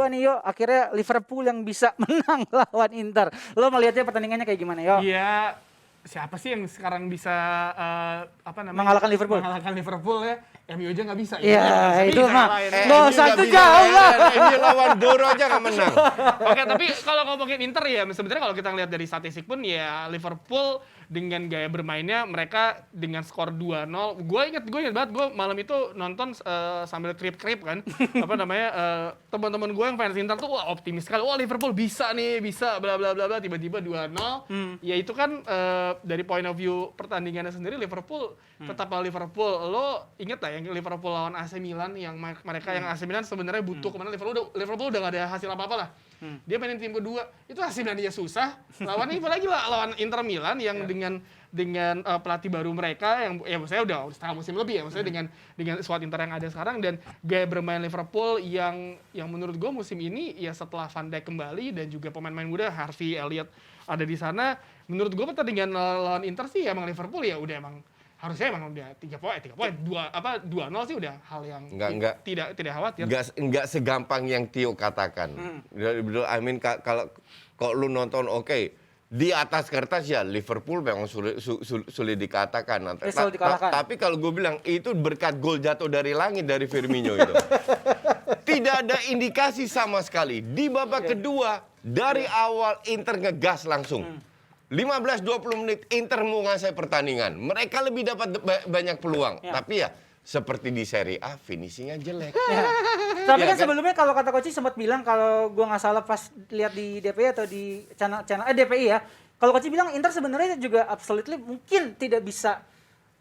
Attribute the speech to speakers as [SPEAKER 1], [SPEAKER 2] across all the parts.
[SPEAKER 1] kedua nih Yo, akhirnya Liverpool yang bisa menang lawan Inter. Lo melihatnya pertandingannya kayak gimana Yo?
[SPEAKER 2] Iya, siapa sih yang sekarang bisa
[SPEAKER 1] Mengalahkan Liverpool?
[SPEAKER 2] Mengalahkan Liverpool ya. MU aja nggak bisa.
[SPEAKER 1] Iya, itu mah.
[SPEAKER 3] MU
[SPEAKER 1] Dosa
[SPEAKER 3] nggak
[SPEAKER 1] itu
[SPEAKER 3] bisa
[SPEAKER 1] jauh lah.
[SPEAKER 3] bayangin, MU lawan Boro aja nggak menang.
[SPEAKER 2] Oke, tapi kalau ngomongin Inter ya sebenarnya kalau kita ngeliat dari statistik pun ya Liverpool dengan gaya bermainnya mereka dengan skor 2-0. Gue inget banget gue malam itu nonton sambil krip-krip kan. Teman-teman gue yang fans Inter tuh wah optimis sekali. Wah Liverpool bisa nih, bisa bla bla bla bla tiba-tiba 2-0. Ya itu kan dari point of view pertandingannya sendiri Liverpool tetap Liverpool. Lo inget lah yang Liverpool lawan AC Milan yang mereka yang AC Milan sebenarnya butuh kemana Liverpool udah gak ada hasil apa-apa lah. Dia mainin tim kedua, itu AC Milan dia susah. Lawannya apalagi lah lawan Inter Milan yang dengan pelatih baru mereka yang ya maksudnya udah setengah musim lebih ya maksudnya dengan squad Inter yang ada sekarang dan gaya bermain Liverpool yang menurut gue musim ini ya setelah Van Dijk kembali dan juga pemain-pemain muda Harvey Elliott ada di sana, menurut gue pertandingan lawan Inter sih emang Liverpool ya udah emang harusnya emang udah 3 poin 2-0 sih udah hal yang tidak khawatir.
[SPEAKER 3] Enggak segampang yang Tio katakan. I mean kalau lu nonton oke, di atas kertas ya Liverpool memang sulit dikatakan. Tapi kalau gue bilang itu berkat gol jatuh dari langit dari Firmino itu. Tidak ada indikasi sama sekali. Di babak kedua dari awal Inter ngegas langsung. 15-20 menit Inter menguasai pertandingan. Mereka lebih dapat banyak peluang. Tapi ya seperti di Serie A finishingnya jelek.
[SPEAKER 1] Tapi kan sebelumnya kalau kata Coach sempat bilang kalau gua nggak salah pas lihat di DPI atau di channel DPI ya. Kalau Coach bilang Inter sebenarnya juga absolutely mungkin tidak bisa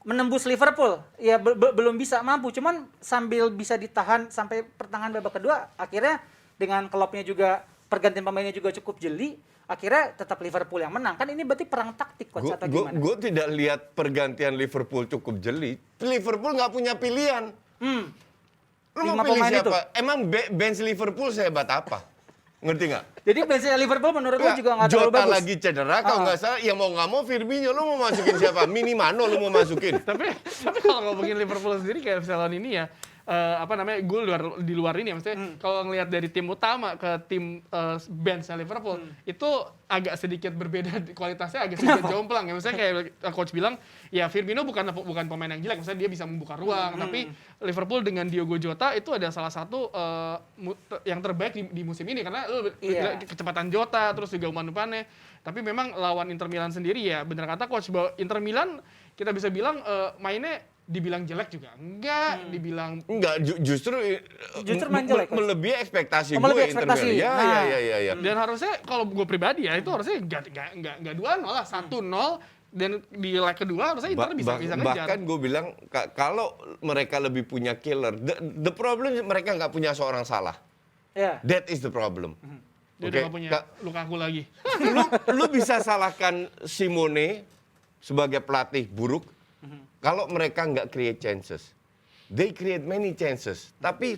[SPEAKER 1] menembus Liverpool. Ya belum bisa mampu. Cuman sambil bisa ditahan sampai pertengahan babak kedua akhirnya dengan Kloppnya juga pergantian pemainnya juga cukup jeli. Akhirnya tetap Liverpool yang menang. Kan ini berarti perang taktik Coach atau gimana?
[SPEAKER 3] Gue tidak lihat pergantian Liverpool cukup jeli. Liverpool nggak punya pilihan. Lu mau pilih siapa? Itu? Emang bench Liverpool sehebat apa? Ngerti nggak?
[SPEAKER 1] Jadi bench Liverpool menurut lu juga nggak terlalu bagus?
[SPEAKER 3] Jota lagi cedera, kalau nggak salah, ya mau nggak mau Firmino. Lu mau masukin siapa? Minimano lu mau masukin.
[SPEAKER 2] tapi kalau ngomongin Liverpool sendiri kayak misalnya ini ya, gue di luar ini ya, maksudnya kalau ngelihat dari tim utama ke tim bench Liverpool itu agak sedikit berbeda kualitasnya, agak sedikit jomplang ya. Maksudnya kayak coach bilang ya Firmino bukan pemain yang jelek, maksudnya dia bisa membuka ruang, tapi Liverpool dengan Diogo Jota itu ada salah satu yang terbaik di musim ini karena kecepatan Jota terus juga umpan umpannya. Tapi memang lawan Inter Milan sendiri ya benar kata coach bahwa Inter Milan kita bisa bilang mainnya dibilang jelek juga enggak, dibilang
[SPEAKER 3] justru
[SPEAKER 1] main jelek,
[SPEAKER 3] melebihi ekspektasi gue Inter Milan. Ya.
[SPEAKER 2] Dan harusnya kalau gue pribadi ya itu harusnya enggak 2-0 lah, 1-0 dan di leg kedua harusnya Inter bisa ngejar.
[SPEAKER 3] Bahkan gue bilang kalau mereka lebih punya killer, the problem mereka nggak punya seorang Salah. That is the problem.
[SPEAKER 2] Dia udah nggak punya Lukaku lagi.
[SPEAKER 3] lu bisa salahkan Simone sebagai pelatih buruk. Kalau mereka nggak create chances, they create many chances. Tapi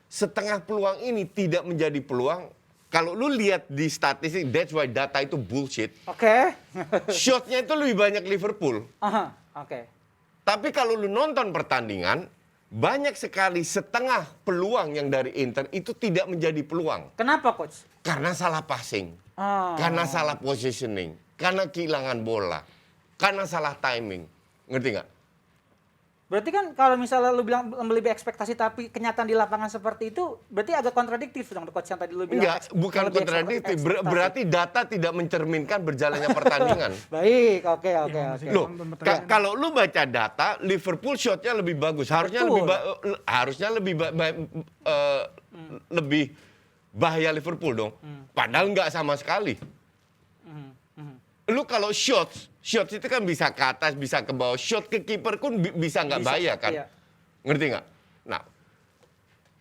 [SPEAKER 3] setengah peluang ini tidak menjadi peluang. Kalau lu lihat di statistik, that's why data itu bullshit. Shotnya itu lebih banyak Liverpool. Tapi kalau lu nonton pertandingan, banyak sekali setengah peluang yang dari Inter itu tidak menjadi peluang.
[SPEAKER 1] Kenapa Coach?
[SPEAKER 3] Karena salah passing, karena salah positioning, karena kehilangan bola, karena salah timing. Ngerti nggak?
[SPEAKER 1] Berarti kan kalau misalnya lu bilang lebih ekspektasi tapi kenyataan di lapangan seperti itu, berarti agak kontradiktif dong Coach yang tadi lu bilang.
[SPEAKER 3] Enggak, bukan kontradiktif. Berarti data tidak mencerminkan berjalannya pertandingan.
[SPEAKER 1] Baik, oke.
[SPEAKER 3] Loh, kalau lu baca data, Liverpool shotnya lebih bagus. Harusnya lebih bahaya Liverpool dong. Padahal nggak sama sekali. Lu kalau shots itu kan bisa ke atas, bisa ke bawah. Shot ke kiper pun bisa nggak bahaya kan? Iya. Ngerti nggak? Nah,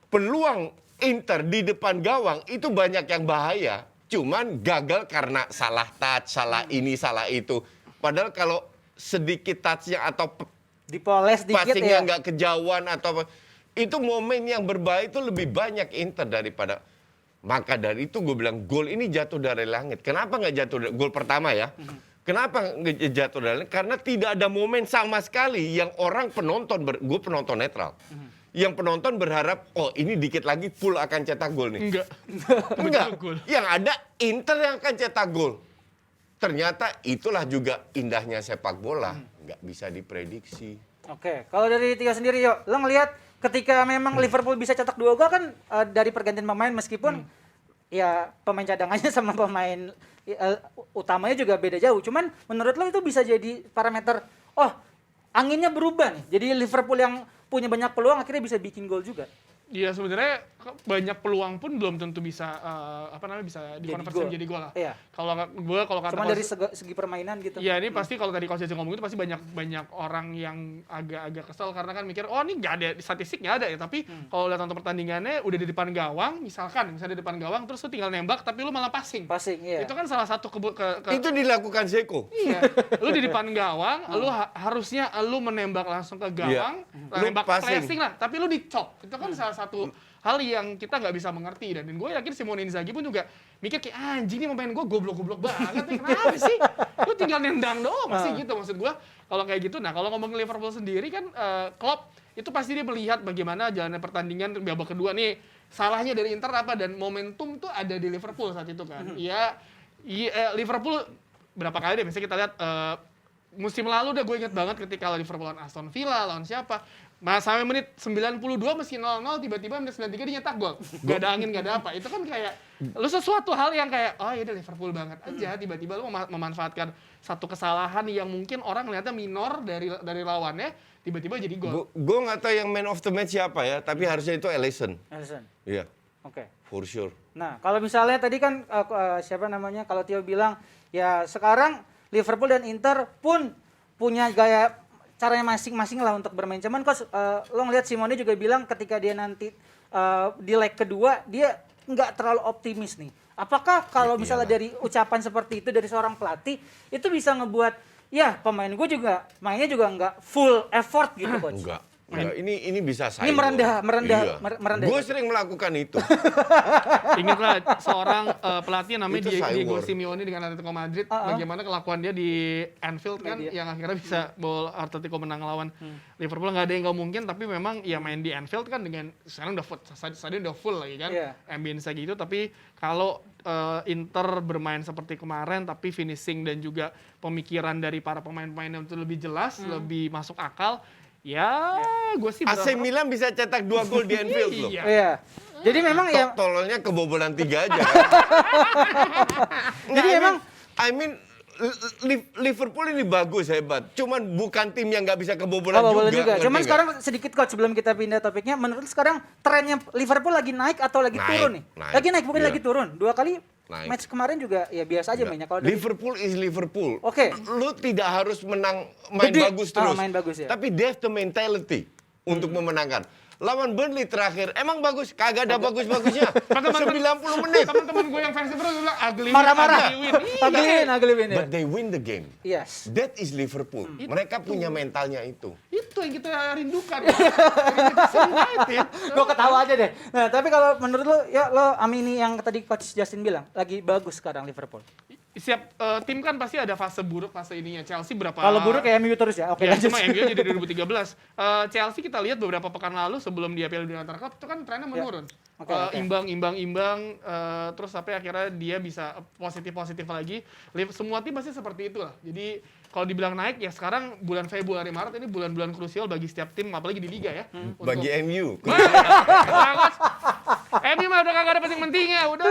[SPEAKER 3] peluang Inter di depan gawang itu banyak yang bahaya. Cuman gagal karena salah touch, salah ini, salah itu. Padahal kalau sedikit touch-nya atau
[SPEAKER 1] dipoles dikit
[SPEAKER 3] passing-nya nggak kejauhan atau itu momen yang berbahaya itu lebih banyak Inter daripada. Maka dari itu gue bilang gol ini jatuh dari langit. Kenapa nggak jatuh dari gol pertama ya? Kenapa nggak jatuh dari langit? Karena tidak ada momen sama sekali yang orang penonton, gue penonton netral. yang penonton berharap, oh ini dikit lagi full akan cetak gol nih.
[SPEAKER 2] Enggak.
[SPEAKER 3] Enggak.
[SPEAKER 2] Gol.
[SPEAKER 3] Yang ada Inter yang akan cetak gol. Ternyata itulah juga indahnya sepak bola. Nggak bisa diprediksi.
[SPEAKER 1] Oke, kalau dari Tio sendiri yuk, lo ngelihat ketika memang Liverpool bisa cetak 2 gol kan dari pergantian pemain meskipun ya pemain cadangannya sama pemain utamanya juga beda jauh. Cuman menurut lo itu bisa jadi parameter, oh anginnya berubah nih. Jadi Liverpool yang punya banyak peluang akhirnya bisa bikin gol juga.
[SPEAKER 2] Iya sebenarnya banyak peluang pun belum tentu bisa bisa dikonversi menjadi gol lah.
[SPEAKER 1] Iya.
[SPEAKER 2] Kalau kata
[SPEAKER 1] Cuma dari segi permainan gitu.
[SPEAKER 2] Iya ini pasti kalau tadi Coach Jason ngomong itu pasti banyak orang yang agak kesel karena kan mikir oh ini nggak ada statistik nggak ada ya, tapi kalau lihat nonton pertandingannya udah di depan gawang misalnya di depan gawang terus lu tinggal nembak tapi lu malah passing.
[SPEAKER 1] Iya.
[SPEAKER 2] Itu kan salah satu
[SPEAKER 3] Itu dilakukan Zeko.
[SPEAKER 2] Iya. Lu di depan gawang, lu harusnya lu menembak langsung ke gawang,
[SPEAKER 3] Lu
[SPEAKER 2] nembak
[SPEAKER 3] passing.
[SPEAKER 2] pressing lah, tapi lu dicop. Itu kan salah satu hal yang kita nggak bisa mengerti dan gue yakin Simone Inzaghi pun juga mikir kayak anjing nih pemain gue goblok-goblok banget nih, kenapa sih? Lu tinggal nendang doang masih gitu maksud gue. Kalau kayak gitu, nah kalau ngomongin Liverpool sendiri kan Klopp itu pasti dia melihat bagaimana jalannya pertandingan babak kedua nih, salahnya dari Inter apa dan momentum tuh ada di Liverpool saat itu kan. Liverpool berapa kali deh misalnya kita lihat musim lalu gue inget banget ketika Liverpool lawan Aston Villa, lawan siapa. Sampai menit 92 meski 0-0 tiba-tiba menit 93 dia nyetak gol. Gak ada angin, gak ada apa. Itu kan kayak lu sesuatu hal yang kayak oh ya udah Liverpool banget aja, tiba-tiba lu memanfaatkan satu kesalahan yang mungkin orang ngeliatnya minor dari lawannya, tiba-tiba jadi gol.
[SPEAKER 3] Gue nggak tahu yang man of the match siapa ya, tapi harusnya itu Alisson. Iya.
[SPEAKER 1] Oke.
[SPEAKER 3] For sure.
[SPEAKER 1] Nah, kalau misalnya tadi kan siapa namanya kalau Tio bilang ya sekarang Liverpool dan Inter pun punya gaya caranya masing-masing lah untuk bermain. Cuman kok lo ngeliat Simone juga bilang ketika dia nanti di leg kedua dia nggak terlalu optimis nih. Apakah kalau misalnya dari ucapan seperti itu dari seorang pelatih itu bisa ngebuat ya pemain gue juga mainnya juga nggak full effort gitu coach?
[SPEAKER 3] Enggak. Ini bisa saya.
[SPEAKER 1] Ini merendah.
[SPEAKER 3] Gue sering melakukan itu.
[SPEAKER 2] Ingatlah seorang pelatih namanya
[SPEAKER 3] Itu
[SPEAKER 2] Diego
[SPEAKER 3] Cywar.
[SPEAKER 2] Simeone dengan Atletico Madrid, bagaimana kelakuan dia di Anfield kan, yang akhirnya bisa bawa Atletico menang lawan Liverpool. Nggak ada yang nggak mungkin, tapi memang ya main di Anfield kan dengan sekarang stadion udah full lagi kan, ambience gitu. Tapi kalau Inter bermain seperti kemarin, tapi finishing dan juga pemikiran dari para pemain-pemain itu lebih jelas, lebih masuk akal. Ya, gue sih
[SPEAKER 3] AC
[SPEAKER 2] berharap
[SPEAKER 3] Milan bisa cetak 2 gol di Anfield loh.
[SPEAKER 1] Iya. Jadi memang ya
[SPEAKER 3] Tololnya kebobolan 3 aja kan.
[SPEAKER 1] Jadi memang
[SPEAKER 3] I mean Liverpool ini bagus, hebat. Cuman bukan tim yang nggak bisa kebobolan juga. ngerti
[SPEAKER 1] Cuman
[SPEAKER 3] nggak?
[SPEAKER 1] sekarang sedikit coach sebelum kita pindah topiknya, menurut sekarang trennya Liverpool lagi naik atau lagi
[SPEAKER 3] Naik,
[SPEAKER 1] turun nih?
[SPEAKER 3] naik.
[SPEAKER 1] Lagi naik bukan
[SPEAKER 3] Iya.
[SPEAKER 1] lagi turun. 2 kali
[SPEAKER 3] Naik.
[SPEAKER 1] match kemarin juga ya biasa aja mainnya. Kalau dari
[SPEAKER 3] Liverpool is Liverpool.
[SPEAKER 1] Oke.
[SPEAKER 3] Lu tidak harus menang main
[SPEAKER 1] Gede.
[SPEAKER 3] bagus terus.
[SPEAKER 1] Main bagus ya.
[SPEAKER 3] Tapi they have the mentality untuk memenangkan. Lawan Burnley terakhir emang bagus, kagak ada bagus-bagusnya. 90 menit.
[SPEAKER 2] teman-teman gue yang fans Liverpool bilang ugly win,
[SPEAKER 1] marah-marah.
[SPEAKER 2] ugly win. Iya.
[SPEAKER 1] Ugly win ya.
[SPEAKER 3] But they win the game.
[SPEAKER 1] Yes.
[SPEAKER 3] That is Liverpool. Mereka punya mentalnya itu.
[SPEAKER 2] Itu yang kita rindukan. Manchester United.
[SPEAKER 1] Gue ketawa aja deh. Nah, tapi kalau menurut lo, ya lo amini yang tadi coach Justin bilang, lagi bagus sekarang Liverpool.
[SPEAKER 2] Siap tim kan pasti ada fase buruk, fase ininya. Chelsea berapa
[SPEAKER 1] Kalau buruk kayak MU terus ya. Oke,
[SPEAKER 2] ya,
[SPEAKER 1] lanjut.
[SPEAKER 2] cuma MU jadi 2013. Chelsea kita lihat beberapa pekan lalu sebelum dia Piala Dunia Antar Klub itu kan trennya menurun.
[SPEAKER 1] Oke.
[SPEAKER 2] Imbang, terus sampai akhirnya dia bisa positif lagi. Semua tim pasti seperti itu lah. Jadi kalau dibilang naik ya sekarang bulan Februari Maret ini bulan-bulan krusial bagi setiap tim apalagi di liga ya.
[SPEAKER 3] Bagi MU.
[SPEAKER 2] MU mah udah kagak ada penting-pentingnya, udah.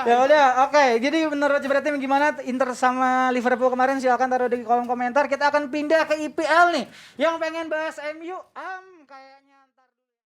[SPEAKER 1] Ya udah, oke. Jadi menurut berarti gimana Inter sama Liverpool kemarin silakan taruh di kolom komentar. Kita akan pindah ke IPL nih. Yang pengen bahas MU, kayaknya